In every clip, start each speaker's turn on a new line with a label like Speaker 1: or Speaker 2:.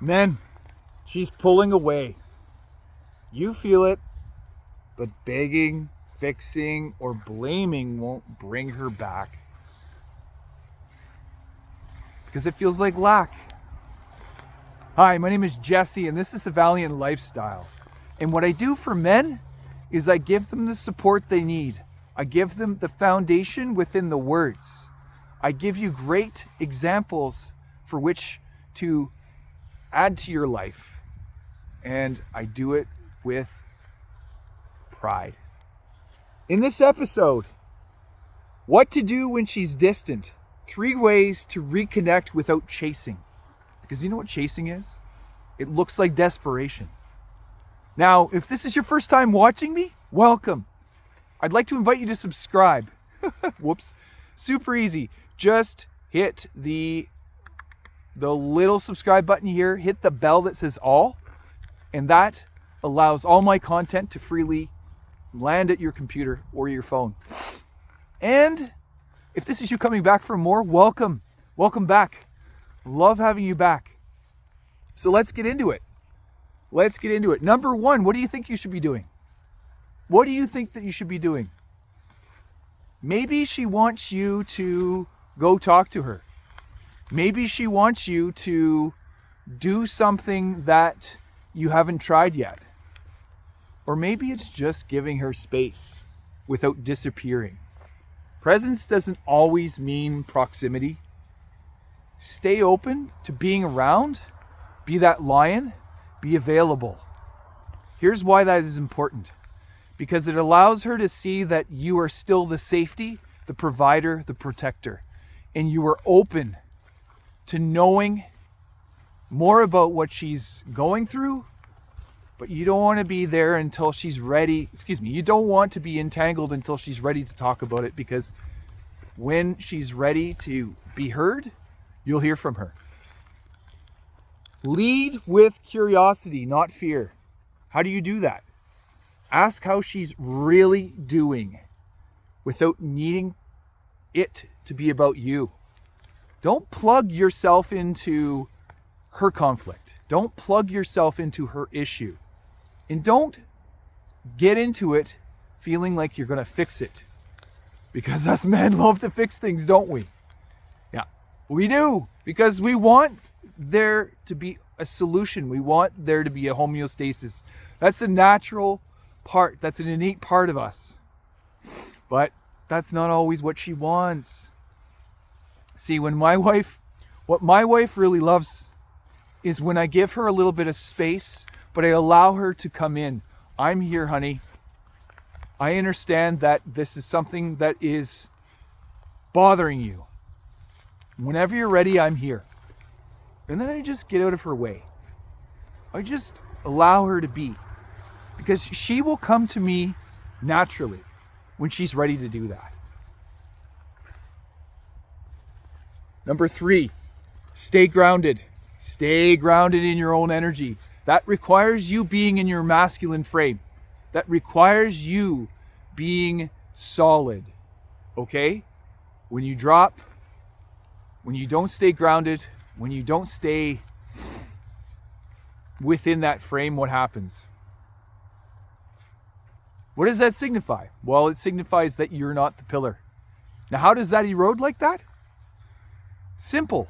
Speaker 1: Men, she's pulling away. You feel it, but begging, fixing, or blaming won't bring her back. Because it feels like lack. Hi, my name is Jesse, and this is the Valiant Lifestyle. And what I do for men is I give them the support they need. I give them the foundation within the words. I give you great examples for which to add to your life. And I do it with pride. In this episode, what to do when she's distant. 3 ways to reconnect without chasing. Because you know what chasing is? It looks like desperation. Now, if this is your first time watching me, welcome. I'd like to invite you to subscribe. Whoops. Super easy. Just hit the little subscribe button here. Hit the bell that says all. And that allows all my content to freely land at your computer or your phone. And if this is you coming back for more, welcome. Welcome back. Love having you back. So let's get into it. Number 1, what do you think you should be doing? What do you think that you should be doing? Maybe she wants you to go talk to her. Maybe she wants you to do something that you haven't tried yet. Or maybe it's just giving her space without disappearing. Presence doesn't always mean proximity. Stay open to being around. Be that lion. Be available. Here's why that is important. Because it allows her to see that you are still the safety, the provider, the protector. And you are open to knowing more about what she's going through, but you don't want to be there until she's ready. You don't want to be entangled until she's ready to talk about it, because when she's ready to be heard, you'll hear from her. Lead with curiosity, not fear. How do you do that? Ask how she's really doing without needing it to be about you. Don't plug yourself into her conflict. Don't plug yourself into her issue. And don't get into it feeling like you're going to fix it. Because us men love to fix things, don't we? Yeah, we do. Because we want there to be a solution. We want there to be a homeostasis. That's a natural part. That's an innate part of us. But that's not always what she wants. See, what my wife really loves is when I give her a little bit of space, but I allow her to come in. I'm here, honey. I understand that this is something that is bothering you. Whenever you're ready, I'm here. And then I just get out of her way. I just allow her to be. Because she will come to me naturally when she's ready to do that. Number 3, stay grounded. Stay grounded in your own energy. That requires you being in your masculine frame. That requires you being solid. Okay? When you drop, when you don't stay grounded, when you don't stay within that frame, what happens? What does that signify? Well, it signifies that you're not the pillar. Now, how does that erode like that? Simple.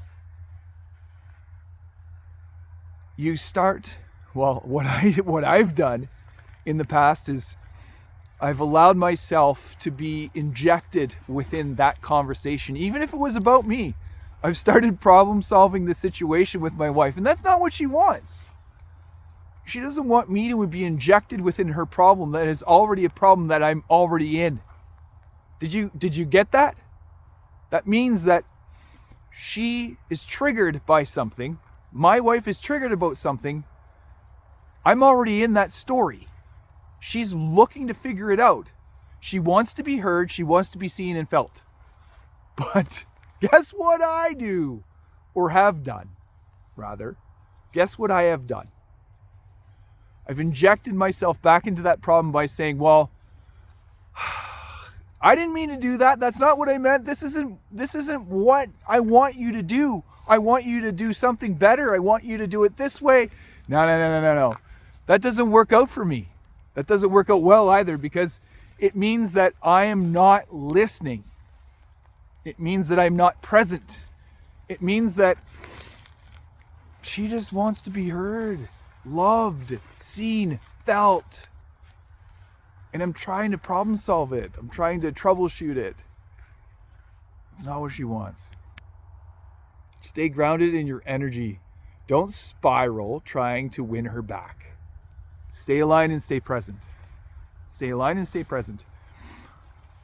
Speaker 1: You start, what I've done in the past is I've allowed myself to be injected within that conversation, even if it was about me. I've started problem solving the situation with my wife, and that's not what she wants. She doesn't want me to be injected within her problem that is already a problem that I'm already in. Did you get that? That means that she is triggered by something. My wife is triggered about something. I'm already in that story. She's looking to figure it out. She wants to be heard. She wants to be seen and felt. But guess what I do? Or have done, rather. Guess what I have done? I've injected myself back into that problem by saying, well, I didn't mean to do that. That's not what I meant. This isn't what I want you to do. I want you to do something better. I want you to do it this way. No. That doesn't work out for me. That doesn't work out well either, because it means that I am not listening. It means that I'm not present. It means that she just wants to be heard, loved, seen, felt. And I'm trying to problem solve it. I'm trying to troubleshoot it. It's not what she wants. Stay grounded in your energy. Don't spiral trying to win her back. Stay aligned and stay present. Stay aligned and stay present.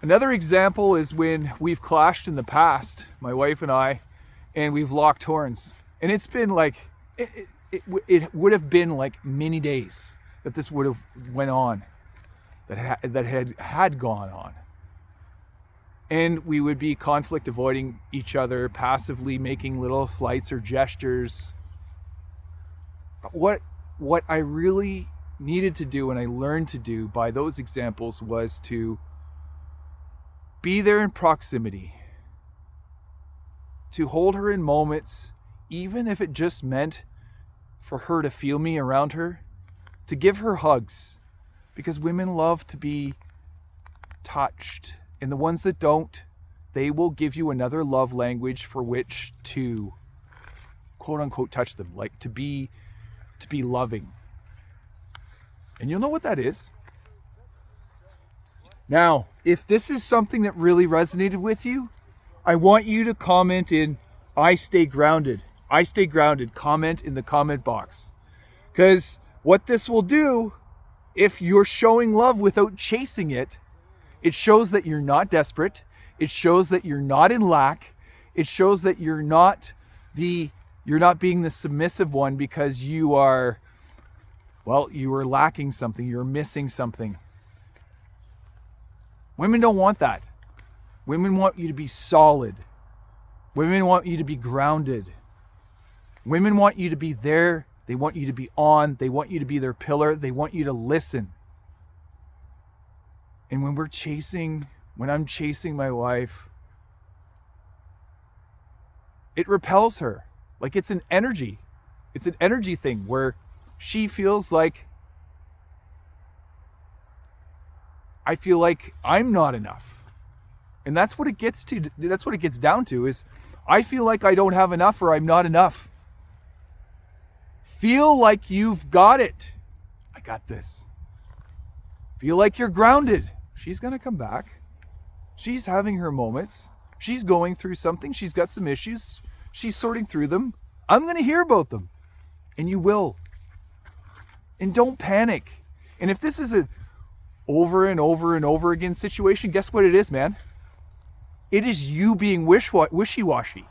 Speaker 1: Another example is when we've clashed in the past, my wife and I, and we've locked horns. And it's been like, it would have been like many days that this would have went on, that had gone on. And we would be conflict avoiding each other, passively making little slights or gestures. What I really needed to do and I learned to do by those examples was to be there in proximity, to hold her in moments, even if it just meant for her to feel me around her, to give her hugs, because women love to be touched. And the ones that don't, they will give you another love language for which to quote unquote touch them, like to be loving. And you'll know what that is. Now, if this is something that really resonated with you, I want you to comment in I stay grounded. I stay grounded. Comment in the comment box. Because what this will do, if you're showing love without chasing it, it shows that you're not desperate. It shows that you're not in lack. It shows that you're not being the submissive one because you are lacking something. You're missing something. Women don't want that. Women want you to be solid. Women want you to be grounded. Women want you to be there. They want you to be on. They want you to be their pillar. They want you to listen. And when I'm chasing my wife, it repels her. Like it's an energy. It's an energy thing where she feels like I feel like I'm not enough. And that's what it gets to. That's what it gets down to is I feel like I don't have enough or I'm not enough. Feel like you've got it. I got this. Feel like you're grounded. She's going to come back. She's having her moments. She's going through something. She's got some issues. She's sorting through them. I'm going to hear about them. And you will. And don't panic. And if this is a over and over and over again situation, guess what it is, man? It is you being wishy-washy.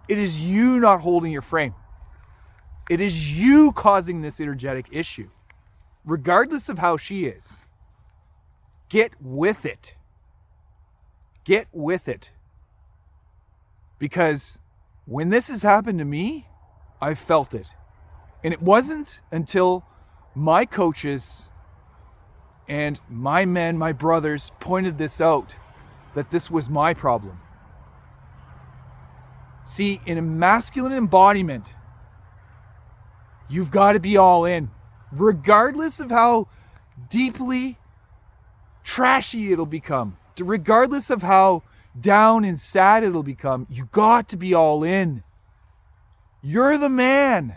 Speaker 1: It is you not holding your frame. It is you causing this energetic issue. Regardless of how she is. Get with it. Get with it. Because when this has happened to me, I've felt it. And it wasn't until my coaches and my men, my brothers, pointed this out that this was my problem. See, in a masculine embodiment, you've got to be all in. Regardless of how deeply trashy it'll become, regardless of how down and sad it'll become, you got to be all in. You're the man.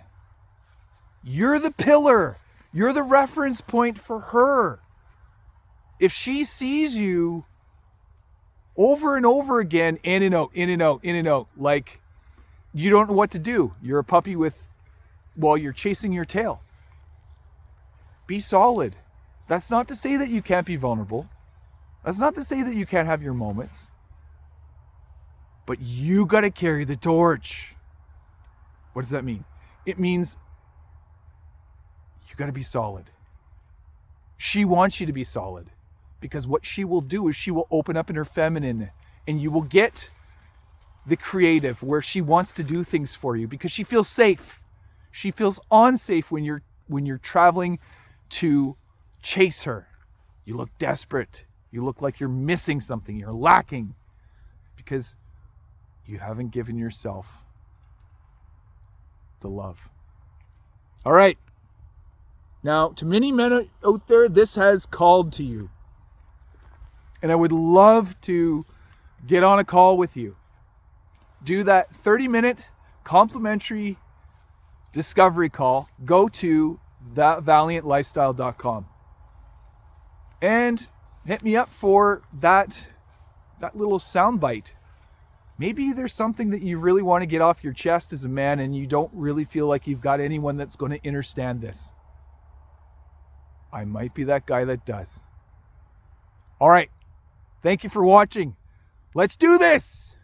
Speaker 1: You're the pillar. You're the reference point for her. If she sees you over and over again, in and out, like you don't know what to do. You're a puppy you're chasing your tail. Be solid. That's not to say that you can't be vulnerable. That's not to say that you can't have your moments. But you got to carry the torch. What does that mean? It means you got to be solid. She wants you to be solid. Because what she will do is she will open up in her feminine and you will get the creative where she wants to do things for you because she feels safe. She feels unsafe when you're traveling to chase her. You look desperate. You look like you're missing something, you're lacking, because you haven't given yourself the love. All right. Now, to many men out there, this has called to you. And I would love to get on a call with you. Do that 30-minute complimentary discovery call. Go to thatvaliantlifestyle.com and hit me up for that little soundbite. Maybe there's something that you really want to get off your chest as a man and you don't really feel like you've got anyone that's going to understand this. I might be that guy that does. All right. Thank you for watching. Let's do this.